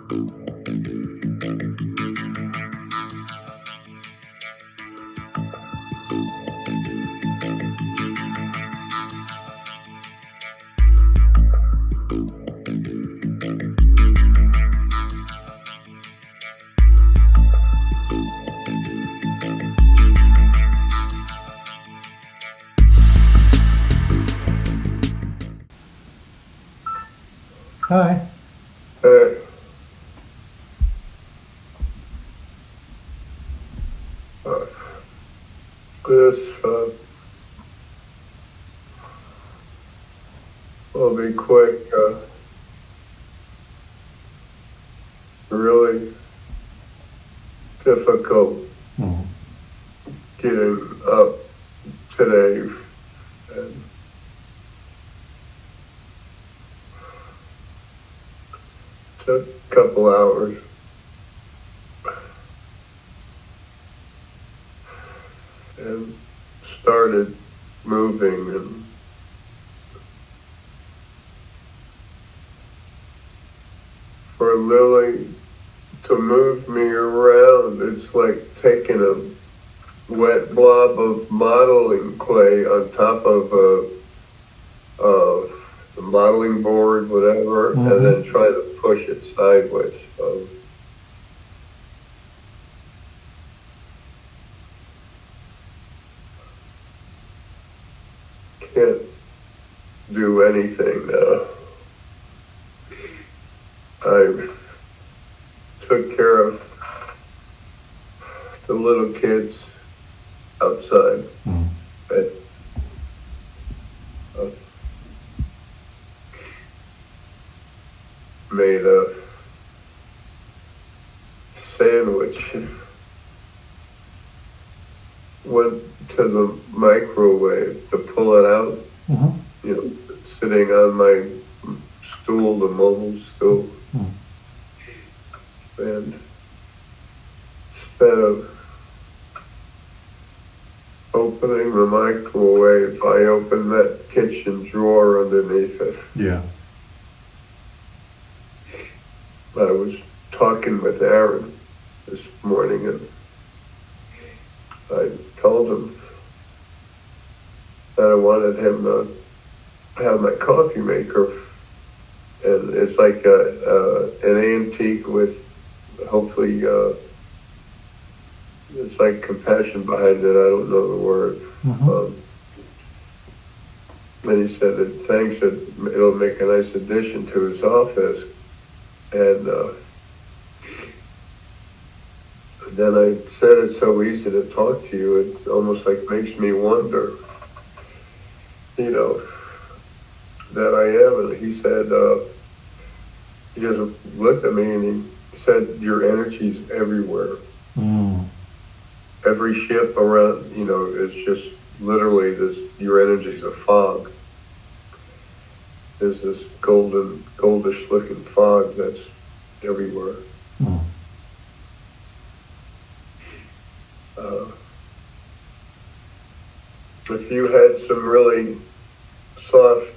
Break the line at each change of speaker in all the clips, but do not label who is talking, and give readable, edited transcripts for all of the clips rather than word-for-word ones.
Hi.
This will be quick. Really difficult getting up today, and took a couple hours. And started moving, and for Lily to move me around, it's like taking a wet blob of modeling clay on top of the modeling board, whatever, and then try to push it sideways. Can't do anything now. I took care of the little kids outside. And, made a sandwich. Went to the microwave to pull it out. You know, sitting on my stool, the mobile stool. And instead of opening the microwave, I opened that kitchen drawer underneath it.
Yeah.
I was talking with Aaron this morning, and I told him that I wanted him to have my coffee maker, and it's like an antique with hopefully it's like compassion behind it. I don't know the word. And he said that thanks, that it'll make a nice addition to his office. And then I said it's so easy to talk to you, it almost like makes me wonder, you know, that I am. And he said, he just looked at me and he said, your energy's everywhere. Every ship around, you know, is just literally this, your energy's a fog. There's this goldish looking fog that's everywhere. If you had some really soft,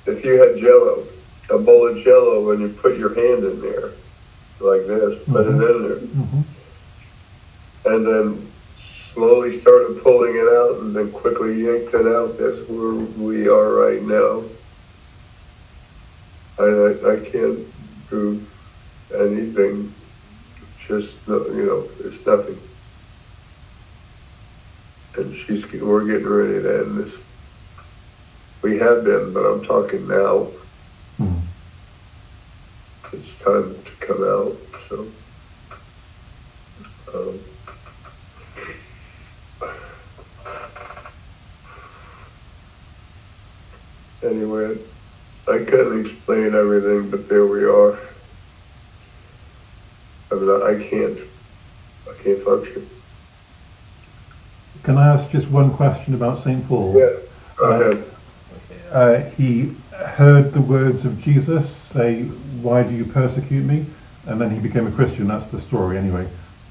if you had Jello, a bowl of Jello, and you put your hand in there, like this, put it in there, and then slowly started pulling it out, and then quickly yanked it out, that's where we are right now. I can't do anything, just, you know, it's nothing. And we're getting ready to end this. We have been, but I'm talking now. It's time to come out, so. Anyway, I couldn't explain everything, but there we are. I mean, I can't function.
Can I ask just one question about St. Paul?
Yeah, go ahead.
He heard the words of Jesus say, "Why do you persecute me?" And then he became a Christian. That's the story anyway.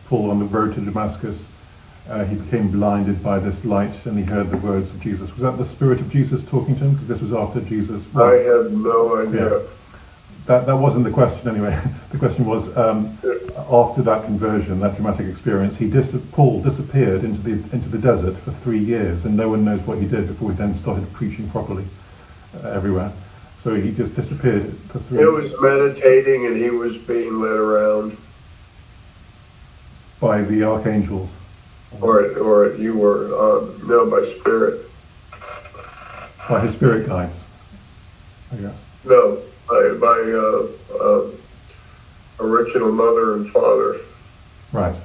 Paul on the road to Damascus, he became blinded by this light, and he heard the words of Jesus. Was that the Spirit of Jesus talking to him? Because this was after Jesus.
I have no idea.
Yeah. that wasn't the question anyway. The question was, after that conversion, that dramatic experience, Paul disappeared into the desert for 3 years, and no one knows what he did before he then started preaching properly everywhere. So he just disappeared for 3
He
years.
was meditating and he was being led around.
By the archangels.
Or you were, no, by spirit.
By his spirit guides, I guess.
No, by original mother and father.
Right.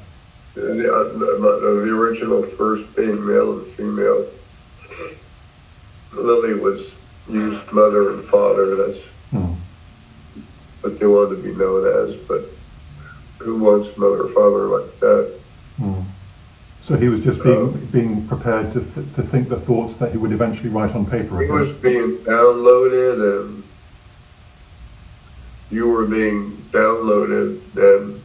The original first being male and female. Lily was used mother and father. That's what they wanted to be known as. But who wants mother or father like that?
So he was just being prepared to think the thoughts that he would eventually write on paper.
He was being downloaded, and you were being downloaded, and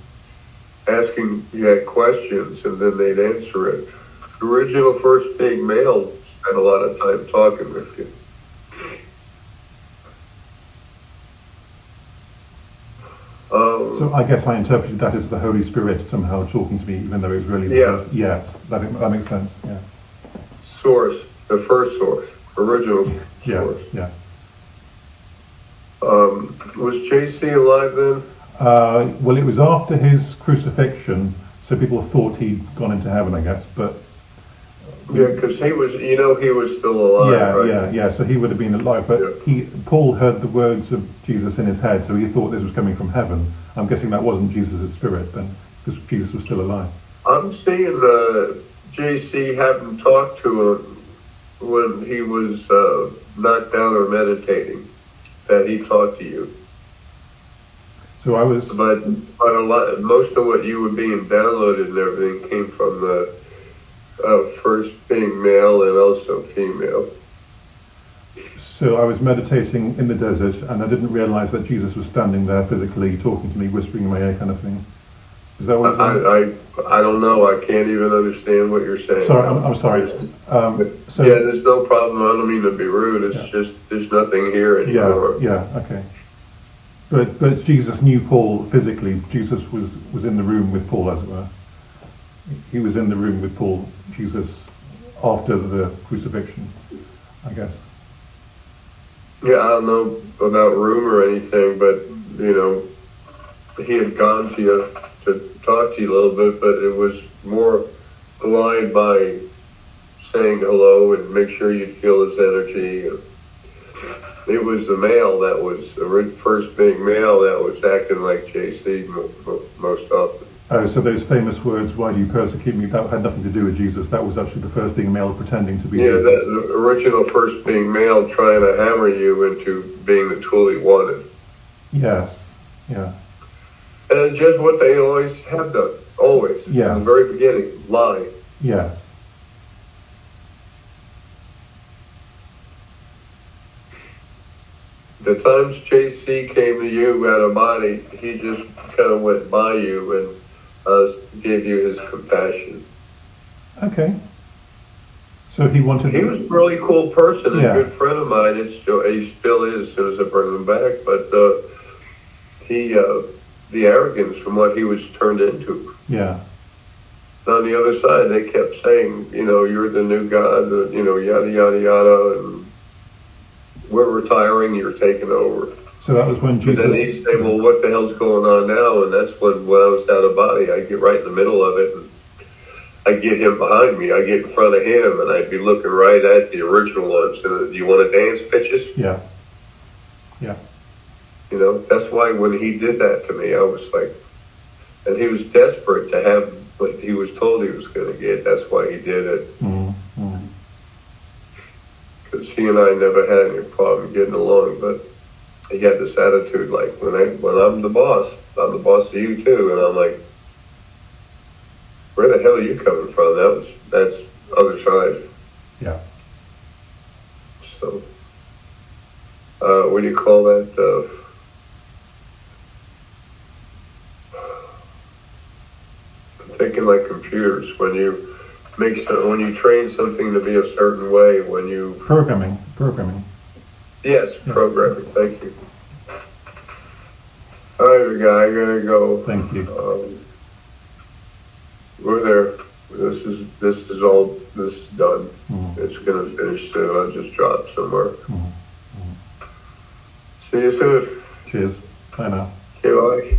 asking, you had questions, and then they'd answer it. The original first being male spent a lot of time talking with you.
So I guess I interpreted that as the Holy Spirit somehow talking to me, even though it was really yes, that makes sense. Yeah.
Source, the first source, original source.
Yeah.
Was JC alive then?
Well, it was after his crucifixion, so people thought he'd gone into heaven, I guess. But
yeah, because he was, he was still alive. Right?
Yeah. So he would have been alive, but Paul heard the words of Jesus in his head, so he thought this was coming from heaven. I'm guessing that wasn't Jesus' spirit then, because Jesus was still alive.
I'm seeing JC having talked to him when he was knocked down or meditating, that he talked to you.
So I was,
but most of what you were being downloaded and everything came from the first being male and also female.
So I was meditating in the desert, and I didn't realize that Jesus was standing there physically talking to me, whispering in my ear, kind of thing. Is that what
I don't know. I can't even understand what you're saying.
Sorry, I'm sorry.
There's no problem. I don't mean to be rude. It's just there's nothing here anymore.
Yeah. Okay. But Jesus knew Paul physically. Jesus was in the room with Paul, as it were. He was in the room with Paul, Jesus, after the crucifixion, I guess.
Yeah, I don't know about room or anything, but he had gone to you to talk to you a little bit, but it was more blind by saying hello and make sure you'd feel his energy. It was the male that was, first being male, that was acting like JC most often.
Oh, so those famous words, "Why do you persecute me?" that had nothing to do with Jesus. That was actually the first being male pretending to be Jesus.
The original first being male trying to hammer you into being the tool he wanted.
Yes, yeah.
And it's just what they always have done, always.
Yeah.
From the very beginning, lie.
Yes.
The times JC came to you out of body, he just kind of went by you and gave you his compassion.
Okay. So he wanted.
He was a really cool person, and
Yeah.
a good friend of mine. He still is, as soon as I bring him back. But the arrogance from what he was turned into.
Yeah.
And on the other side, they kept saying, you're the new God, yada yada yada, and we're retiring, you're taking over.
So that was when Jesus.
And then he'd say, well, what the hell's going on now? And that's when I was out of body, I'd get right in the middle of it, and I'd get him behind me, I'd get in front of him, and I'd be looking right at the original ones. And do you want to dance, bitches?
Yeah. Yeah.
That's why when he did that to me, I was like, and he was desperate to have what he was told he was going to get. That's why he did it. Because he and I never had any problem getting along, but he had this attitude like, when I'm the boss of you too. And I'm like, where the hell are you coming from? That's other side.
Yeah.
So, what do you call that? I'm thinking like computers. When you train something to be a certain way, when you
Programming.
Yes, programming. Thank you. guy. I gotta go.
Thank you.
We're there. This is done. It's gonna finish soon. I'll just drop somewhere. See you soon.
Cheers. Bye now.
Okay, bye.